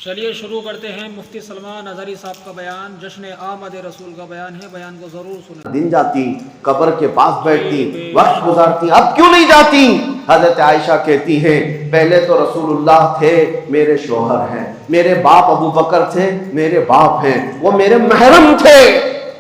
چلیے شروع کرتے ہیں۔ مفتی سلمان اظہری صاحب کا بیان جشن آمد رسول کا بیان ہے، بیان کو ضرور سنیں۔ دن جاتی، قبر کے پاس بیٹھتی، وقت گزارتی، اب کیوں نہیں جاتی؟ حضرت عائشہ کہتی ہیں پہلے تو رسول اللہ تھے، میرے شوہر ہیں، میرے باپ ابو بکر تھے، میرے باپ ہیں، وہ میرے محرم تھے۔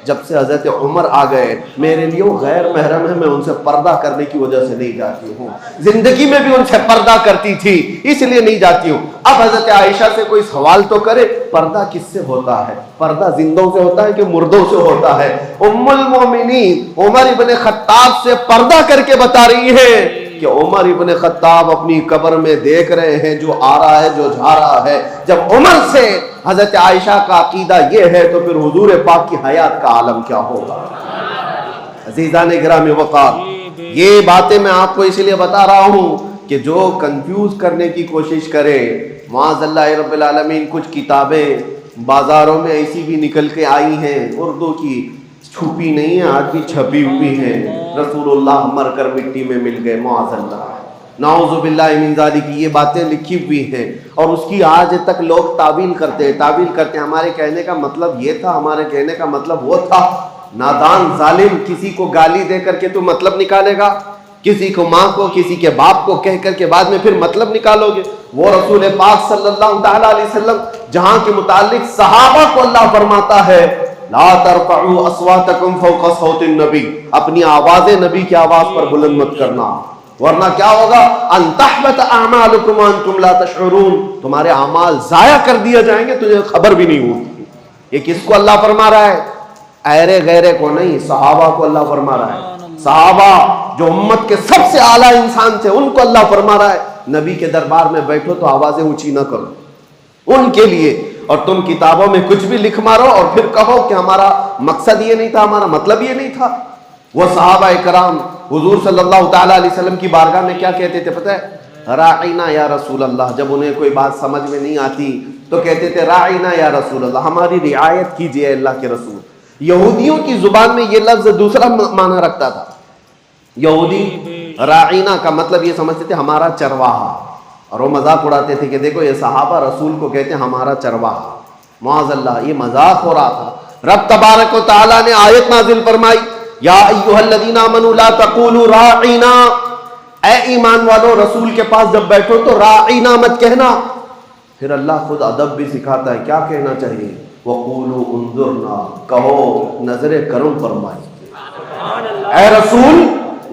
جب سے حضرت عمر آ گئے میرے لیے وہ غیر محرم ہے، میں ان سے پردہ کرنے کی وجہ سے نہیں جاتی ہوں۔ زندگی میں بھی ان سے پردہ کرتی تھی، اس لیے نہیں جاتی ہوں۔ اب حضرت عائشہ سے کوئی سوال تو کرے، پردہ کس سے ہوتا ہے؟ پردہ زندوں سے ہوتا ہے کہ مردوں سے ہوتا ہے؟ ام المومنین عمر ابن خطاب سے پردہ کر کے بتا رہی ہے کہ عمر ابن خطاب اپنی قبر میں دیکھ رہے ہیں جو آ رہا ہے، جو جا رہا ہے۔ جب عمر سے حضرت عائشہ کا عقیدہ یہ ہے تو پھر حضور پاک کی حیات کا عالم کیا ہوگا؟ عزیزان گرامی وقار، یہ باتیں میں آپ کو اس لیے بتا رہا ہوں کہ جو کنفیوز کرنے کی کوشش کرے، معاذ اللہ رب العالمین کچھ کتابیں بازاروں میں ایسی بھی نکل کے آئی ہیں، اردو کی، چھپی نہیں ہیں، آج بھی چھپی ہوئی ہیں، رسول اللہ مر کر مٹی میں مل گئے، معاذ اللہ، نعوذ باللہ من ذالک، یہ باتیں لکھی ہوئی ہیں، اور اس کی آج تک لوگ تعویل کرتے ہیں، ہمارے کہنے کا مطلب یہ تھا، ہمارے کہنے کا مطلب وہ تھا۔ نادان ظالم، کسی کو گالی دے کر کے تو مطلب نکالے گا، کسی کو ماں کو، کسی کے باپ کو کہہ کر کے بعد میں پھر مطلب نکالو گے۔ وہ رسول پاک صلی اللہ تعالی علیہ وسلم جہاں کے متعلق صحابہ کو اللہ فرماتا ہے لا ترفعوا اصواتکم فوق صوت النبی، اپنی آوازیں نبی کی آواز پر بلند مت کرنا، ورنہ کیا ہوگا؟ ان تحبط اعمالکم وانتم لا تشعرون، تمہارے اعمال ضائع کر دیے جائیں گے، تجھے خبر بھی نہیں ہوگی۔ یہ کس کو اللہ فرما رہا ہے؟ ایرے غیرے کو نہیں، صحابہ کو اللہ فرما رہا ہے۔ صحابہ جو امت کے سب سے اعلیٰ انسان تھے، ان کو اللہ فرما رہا ہے نبی کے دربار میں بیٹھو تو آوازیں اونچی نہ کرو ان کے لیے، اور تم کتابوں میں کچھ بھی لکھ مارو اور پھر کہو کہ ہمارا مقصد یہ نہیں تھا، ہمارا مطلب یہ نہیں تھا۔ وہ صحابہ کرام حضور صلی اللہ تعالیٰ علیہ وسلم کی بارگاہ میں کیا کہتے تھے پتہ ہے؟ راعینا یا رسول اللہ، جب انہیں کوئی بات سمجھ میں نہیں آتی تو کہتے تھے راعینا یا رسول اللہ، ہماری رعایت کیجئے اللہ کے رسول۔ یہودیوں کی زبان میں یہ لفظ دوسرا معنی رکھتا تھا۔ یہودی راعینا کا مطلب یہ سمجھتے تھے ہمارا چرواہا، اور وہ مذاق اڑاتے تھے کہ دیکھو یہ صحابہ رسول کو کہتے ہیں ہمارا چرواہا، معاذ اللہ، یہ مذاق ہو رہا تھا۔ رب تبارک و تعالیٰ نے آیت نازل فرمائی یا ایھا الذین آمنوا لا تقولوا راعینا، اے ایمان والو رسول کے پاس جب بیٹھو تو راعینا مت کہنا۔ پھر اللہ خود ادب بھی سکھاتا ہے، کیا کہنا چاہیے؟ وقولوا انظرنا، کہو نظر کرم فرمائیے، اے رسول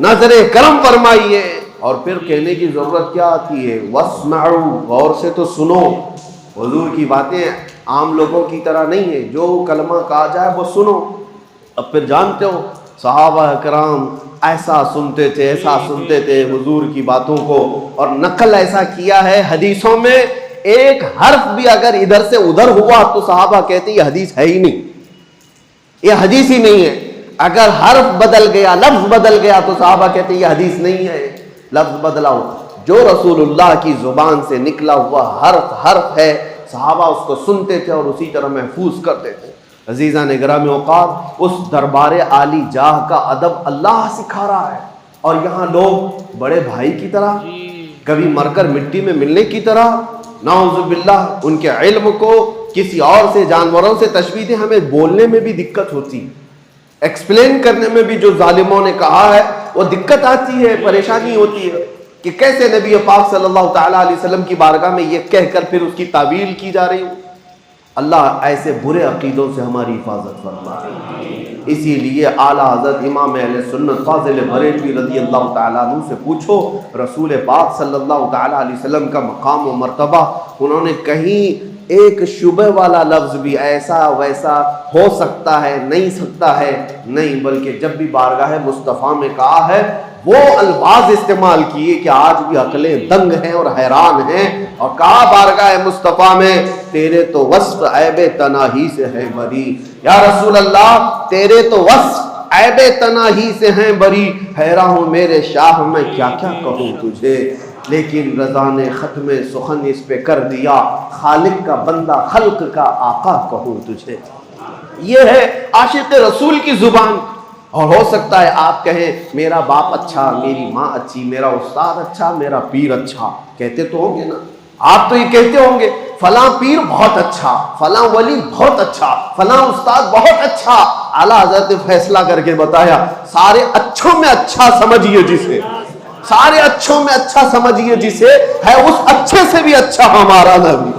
نظر کرم فرمائیے۔ اور پھر کہنے کی ضرورت کیا آتی ہے؟ واسمعوا، غور سے تو سنو۔ حضور کی باتیں عام لوگوں کی طرح نہیں ہے، جو کلمہ کہا جائے وہ سنو۔ اب پھر جانتے ہو صحابہ کرام ایسا سنتے تھے، ایسا سنتے تھے حضور کی باتوں کو، اور نقل ایسا کیا ہے حدیثوں میں، ایک حرف بھی اگر ادھر سے ادھر ہوا تو صحابہ کہتے ہیں یہ حدیث ہے ہی نہیں، یہ حدیث ہی نہیں ہے۔ اگر حرف بدل گیا، لفظ بدل گیا تو صحابہ کہتے ہیں یہ حدیث نہیں ہے، لفظ بدلا ہو۔ جو رسول اللہ کی زبان سے نکلا ہوا حرف ہے، صحابہ اس کو سنتے تھے اور اسی طرح محفوظ کرتے تھے۔ عزیزان گرامی اوقات، اس دربار عالی جاہ کا ادب اللہ سکھا رہا ہے، اور یہاں لوگ بڑے بھائی کی طرح، کبھی مر کر مٹی میں ملنے کی طرح، نعوذ باللہ، ان کے علم کو کسی اور سے، جانوروں سے تشبیہ دیں۔ ہمیں بولنے میں بھی دقت ہوتی ہے، ایکسپلین کرنے میں بھی جو ظالموں نے کہا ہے وہ دقت آتی ہے، پریشانی ہوتی ہے کہ کیسے نبی پاک صلی اللہ تعالیٰ علیہ وسلم کی بارگاہ میں یہ کہہ کر پھر اس کی تعویل کی جا رہی ہو۔ اللہ ایسے برے عقیدوں سے ہماری حفاظت فرمائے۔ اسی لیے اعلیٰ حضرت امام اہل سنت فاضل بریلوی رضی اللہ تعالیٰ عنہ سے پوچھو رسول پاک صلی اللہ تعالیٰ علیہ وسلم کا مقام و مرتبہ، انہوں نے کہیں ایک شبہ والا لفظ بھی ایسا ویسا ہو سکتا ہے، نہیں سکتا ہے، نہیں، بلکہ جب بھی بارگاہ مصطفیٰ میں کہا ہے وہ الفاظ استعمال کیے کہ آج بھی عقلیں دنگ ہیں اور حیران ہیں، اور کہا بارگاہ مصطفیٰ میں تیرے تو وصف عیب تناہی سے ہے بری، یا رسول اللہ تیرے تو وصف عیب تناہی سے ہیں بری، حیران ہوں میرے شاہ میں کیا کیا کہوں تجھے، لیکن رضا نے ختم سخن اس پہ کر دیا، خالق کا بندہ خلق کا آقا کہوں تجھے۔ یہ ہے عاشق رسول کی زبان۔ اور ہو سکتا ہے آپ کہیں میرا باپ اچھا، میری ماں اچھی، میرا استاد اچھا، میرا پیر اچھا، کہتے تو ہوں گے نا، آپ تو یہ کہتے ہوں گے فلاں پیر بہت اچھا، فلاں ولی بہت اچھا، فلاں استاد بہت اچھا. اعلیٰ حضرت نے فیصلہ کر کے بتایا سارے اچھوں میں اچھا سمجھیے جسے، سارے اچھوں میں اچھا سمجھیے جسے ہے اس اچھے سے بھی اچھا ہمارا نبی.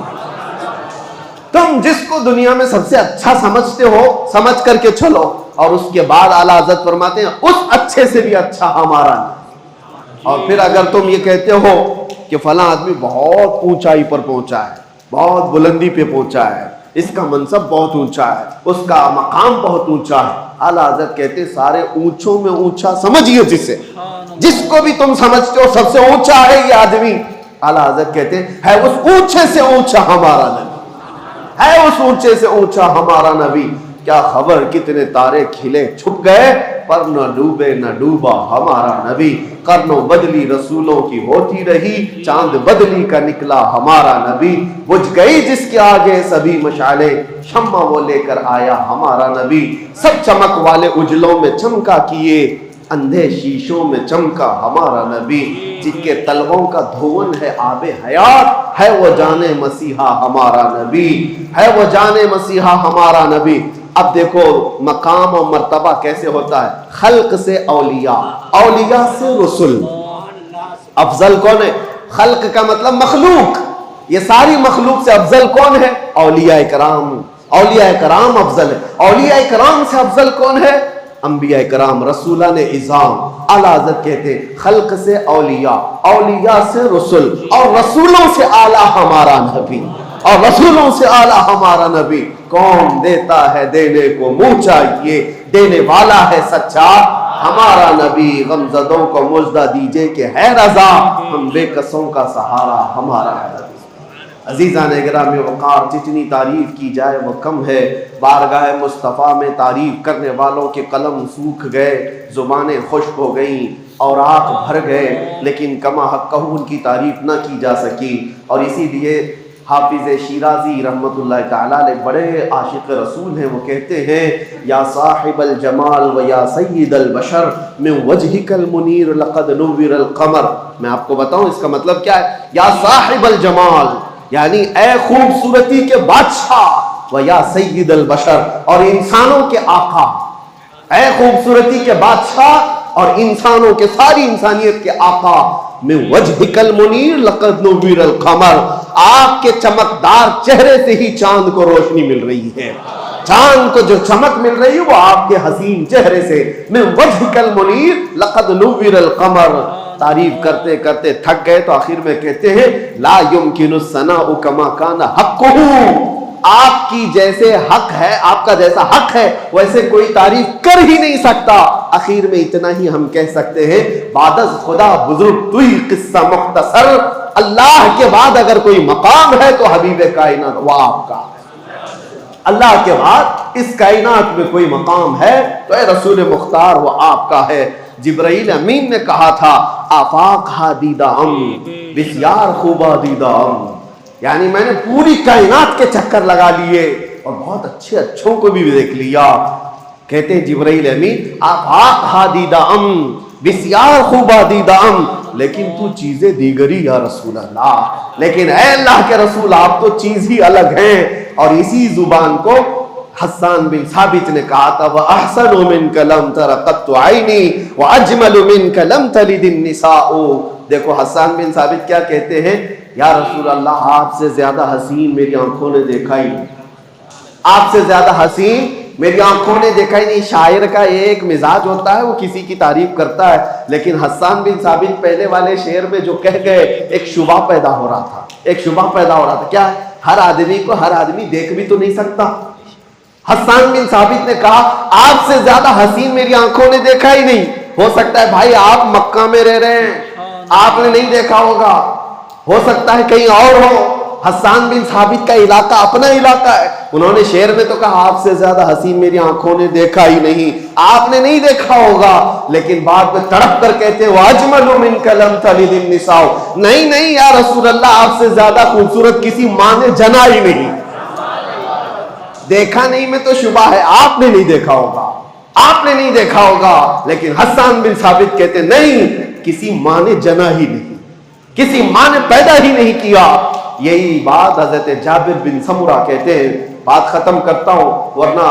تم جس کو دنیا میں سب سے اچھا سمجھتے ہو سمجھ کر کے چلو، اور اس کے بعد اعلیٰ حضرت فرماتے ہیں اس اچھے سے بھی اچھا ہمارا نبی. اور پھر اگر تم یہ کہتے ہو کہ فلاں آدمی بہت اونچائی پر پہنچا ہے، بہت بلندی پہ پہنچا ہے، اس کا منصب بہت اونچا ہے، اس کا مقام بہت اونچا ہے، اعلیٰ حضرت کہتے ہیں سارے اونچوں میں اونچا سمجھیے جسے، جس کو بھی تم سمجھتے ہو سب سے اونچا ہے یہ آدمی، اعلیٰ حضرت کہتے ہیں ہے اس اونچے سے اونچا ہمارا نبی، ہے اس اونچے سے اونچا ہمارا نبی. کیا خبر کتنے تارے کھلے چھپ گئے پر نہ ڈوبے نہ ڈوبا ہمارا نبی. قرنوں بدلی رسولوں کی ہوتی رہی، چاند بدلی کا نکلا ہمارا نبی. بجھ گئی جس کے آگے سبھی مشعلے، شمع وہ لے کر آیا ہمارا نبی. سب چمک والے اجلوں میں چمکا کیے، اندھے شیشوں میں چمکا ہمارا نبی. جن کے تلووں کا دھون ہے آب حیات، ہے وہ جان مسیحا ہمارا نبی، ہے وہ جان مسیحا ہمارا نبی. اب دیکھو مقام اور مرتبہ کیسے ہوتا ہے، خلق سے اولیاء، اولیاء سے رسل. افضل کون ہے؟ خلق کا مطلب مخلوق، یہ ساری مخلوق سے افضل کون ہے؟ اولیاء کرام. اولیاء کرام افضل ہے. اولیاء کرام سے افضل کون ہے؟ انبیاء کرام، رسولان اعظام. اعلیٰ حضرت کہتے ہیں خلق سے اولیاء، اولیاء سے رسول، اور رسولوں سے اعلیٰ ہمارا نبی، اور رسولوں سے اعلیٰ ہمارا نبی. کون دیتا ہے دینے کو منہ چاہیے، دینے والا ہے سچا ہمارا نبی. غمزدوں کو مژدہ دیجئے کہ ہے رضا، ہم بے کسوں کا سہارا ہمارا ہے. عزیزان گرامی وقار، جتنی تعریف کی جائے وہ کم ہے. بارگاہ مصطفیٰ میں تعریف کرنے والوں کے قلم سوکھ گئے، زبانیں خشک ہو گئیں اور آنکھ بھر گئے، لیکن کما حقہ ان کی تعریف نہ کی جا سکی. اور اسی لیے حافظ شیرازی رحمت اللہ تعالیٰ علیہ بڑے عاشق رسول ہیں، وہ کہتے ہیں یا صاحب الجمال و یا سید البشر من وجہک المنیر لقد نور القمر. میں آپ کو بتاؤں اس کا مطلب کیا ہے. یا صاحب الجمال یعنی اے خوبصورتی کے بادشاہ، و یا سید البشر اور انسانوں کے آقا، اے خوبصورتی کے بادشاہ اور انسانوں کے، ساری انسانیت کے آقا. میں وجہک المنیر لقد نور القمر، آپ کے چمکدار چہرے سے ہی چاند کو روشنی مل رہی ہے. چاند کو جو چمک مل رہی ہے وہ آپ کے حسین چہرے سے. میں وجہک المنیر لقد نور القمر. تعریف کرتے کرتے تھک گئے تو آخر میں کہتے ہیں لا یمکن الثناء کما کان حقہ. آپ کی جیسے حق ہے، آپ کا جیسا حق ہے ویسے کوئی تعریف کر ہی نہیں سکتا. اخیر میں اتنا ہی ہم کہہ سکتے ہیں بعد از خدا بزرگ تو ہی قصہ مختصر. اللہ کے بعد اگر کوئی مقام ہے تو حبیب کائنات وہ آپ کا. اللہ کے بعد اس کائنات میں کوئی مقام ہے تو اے رسول مختار وہ آپ کا ہے. جبرائیل امین نے کہا تھا آفاق ہا دیدہ ام بسیار خوبا دیدہ ام، یعنی میں نے پوری کائنات کے چکر لگا لیے اور بہت اچھے اچھوں کو بھی دیکھ لیا. کہتے ہیں جبرائیل امین آفاق ہا دیدہ ام بسیار خوبا دیدہ ام، لیکن تو چیزیں دیگری یا رسول اللہ. لیکن اے اللہ کے رسول آپ تو چیز ہی الگ ہیں. اور اسی زبان کو حسان بن ثابت نے کہا تھا وَأَحْسَنُ مِنْكَ لَمْ تَرَ قَطُّ عَيْنِي وَأَجْمَلُ مِنْكَ لَمْ تَلِدِ النِّسَاءُ. دیکھو حسان بن ثابت کیا کہتے ہیں یا رسول اللہ آپ سے زیادہ حسین میری آنکھوں نے دیکھا ہی نہیں، آپ سے زیادہ حسین میری آنکھوں نے دیکھا ہی نہیں. شاعر کا ایک مزاج ہوتا ہے وہ کسی کی تعریف کرتا ہے، لیکن حسان بن ثابت پہلے والے شعر میں جو کہہ گئے ایک شبہ پیدا ہو رہا تھا، ایک شبہ پیدا ہو رہا تھا. کیا ہے؟ ہر آدمی کو ہر آدمی دیکھ بھی تو نہیں سکتا. حسان بن ثابت نے کہا آپ سے زیادہ حسین میری آنکھوں نے دیکھا ہی نہیں. ہو سکتا ہے بھائی آپ مکہ میں رہ رہے ہیں، آپ نے نہیں دیکھا ہوگا، ہو سکتا ہے کہیں اور ہو. حسان بن ثابت کا علاقہ اپنا علاقہ ہے. انہوں نے شعر میں تو کہا آپ سے زیادہ حسین میری آنکھوں نے دیکھا ہی نہیں، آپ نے نہیں دیکھا ہوگا. لیکن بعد میں تڑپ کر کہتے وَأَجْمَلُ مِنْكَ لَمْ تَلِدِ النِّسَاءُ. نہیں نہیں یا رسول اللہ آپ سے زیادہ خوبصورت کسی ماں نے جنا ہی نہیں. دیکھا نہیں میں تو شبہ ہے آپ نے نہیں دیکھا ہوگا، آپ نے نہیں دیکھا ہوگا. لیکن حسان بن ثابت کہتے نہیں، کسی ماں نے جنا ہی نہیں، کسی ماں نے پیدا ہی نہیں کیا. یہی بات حضرت جابر بن سمرہ کہتے ہیں. بات ختم کرتا ہوں ورنہ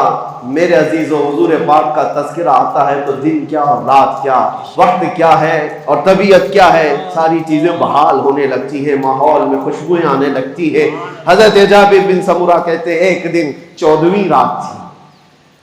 میرے عزیزو حضور پاک کا تذکرہ آتا ہے تو دن کیا اور رات کیا، وقت کیا ہے اور طبیعت کیا ہے، ساری چیزیں بحال ہونے لگتی ہیں، ماحول میں خوشبوئیں آنے لگتی ہے. حضرت جابر بن سمرہ کہتے ہیں ایک دن 14ویں رات تھی.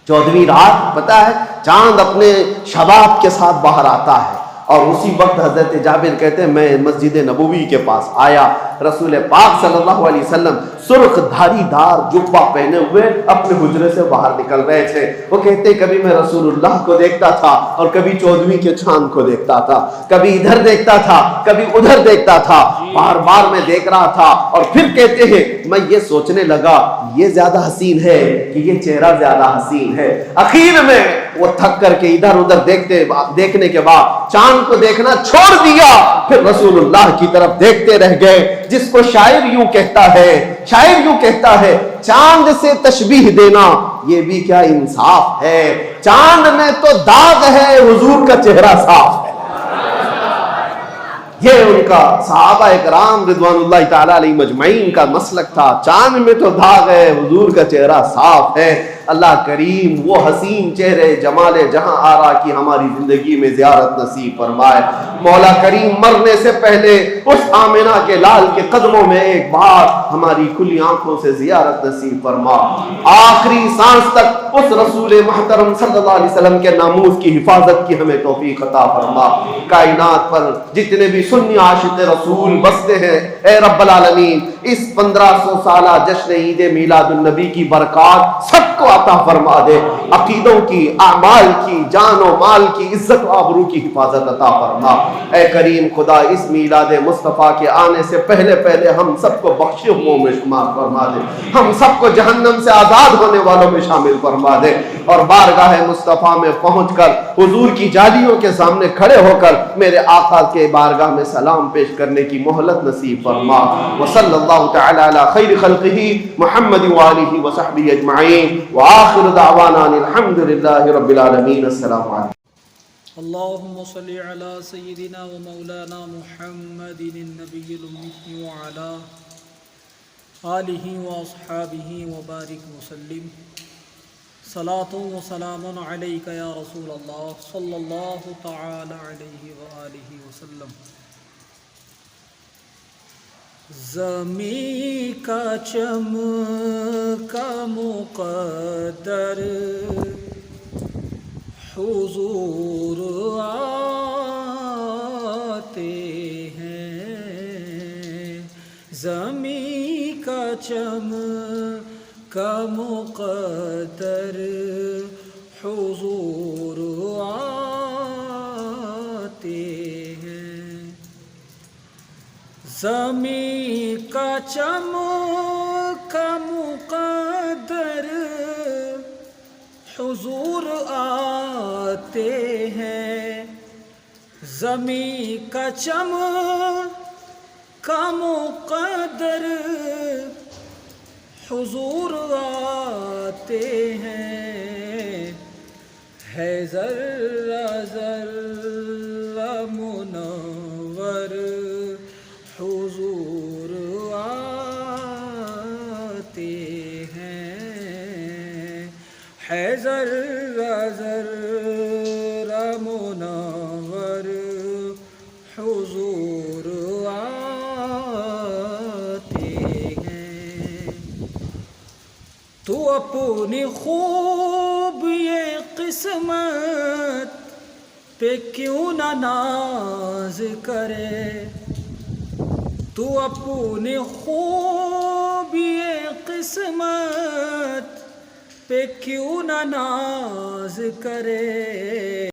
14ویں رات پتہ ہے چاند اپنے شباب کے ساتھ باہر آتا ہے، اور اسی وقت حضرت جابر کہتے ہیں میں مسجد نبوی کے پاس آیا. رسول پاک صلی اللہ علیہ وسلم سرخ دھاری دار جبہ پہنے ہوئے اپنے حجرے سے باہر نکل رہے تھے. وہ کہتے کبھی میں رسول اللہ کو دیکھتا تھا اور کبھی 14ویں کے چاند کو دیکھتا تھا، کبھی ادھر دیکھتا تھا کبھی ادھر دیکھتا تھا، بار بار میں دیکھ رہا تھا. اور پھر کہتے ہیں میں یہ سوچنے لگا یہ زیادہ حسین ہے کہ یہ چہرہ زیادہ حسین ہے. اخیر میں وہ تھک کر کے ادھر ادھر دیکھنے کے بعد چاند کو دیکھنا چھوڑ دیا، پھر رسول اللہ کی طرف دیکھتے رہ گئے. جس کو شاعر یوں کہتا ہے چاند سے تشبیہ دینا یہ بھی کیا انصاف ہے، چاند میں تو داغ ہے حضور کا چہرہ صاف ہے. یہ ان کا صحابہ اکرام رضوان اللہ تعالی علیہ مجمعین کا مسلک تھا. چاند میں تو داغ ہے حضور کا چہرہ صاف ہے. اللہ کریم وہ حسین چہرے جمال جہاں آرا کی ہماری زندگی میں زیارت نصیب فرمائے. مولا کریم مرنے سے پہلے اس آمنہ کے لال کے قدموں میں ایک بار ہماری کھلی آنکھوں سے زیارت نصیب فرما. آخری سانس تک اس رسول محترم صلی اللہ علیہ وسلم کے ناموس کی حفاظت کی ہمیں توفیق عطا فرما. کائنات پر جتنے بھی سنی عاشق رسول بستے ہیں اے رب العالمین اس 1500 سالہ جشن عید میلاد النبی کی برکات سب کو عطا فرما دے. عقیدوں کی، اعمال کی، جان و مال کی، عزت و آبرو کی حفاظت عطا فرما. اے کریم خدا اس میلاد مصطفیٰ کے آنے سے پہلے ہم سب کو بخشے ہوئوں میں شمار فرما دے، ہم سب کو جہنم سے آزاد ہونے والوں میں شامل فرما دے. اور بارگاہ مصطفیٰ میں پہنچ کر حضور کی جالیوں کے سامنے کھڑے ہو کر میرے آقا کے بارگاہ میں سلام پیش کرنے کی مہلت نصیب فرما. وصلی اللہ تعالی علی خیر خلقہ محمد وآلہ وصحبہ اجمعین وآخر دعوانا الحمد للہ رب العالمین. السلام علیکم. اللهم صل على سيدنا ومولانا محمد النبي الأمي وعلى آله وأصحابه وبارك وسلم. صلاة وسلام عليك يا رسول الله صلى الله تعالى عليه وآله وسلم. زمین کا چمکا مقدر حضور آتے ہیں، زمین کا چمکا مقدر حضور آتے ہیں. زمین کا چمکا مقدر حضور آتے ہیں، زمین کا چمکا مقدر حضور آتے ہیں. ہے ذرہ ذرہ منور حضور آتے ہیں، ہے ذرہ ذرہ منور حضور آتے ہیں. تو اپنی خوب یہ قسمت پہ کیوں نہ ناز کرے، تو اپنی خوب یہ قسمت پہ کیوں نہ ناز کرے.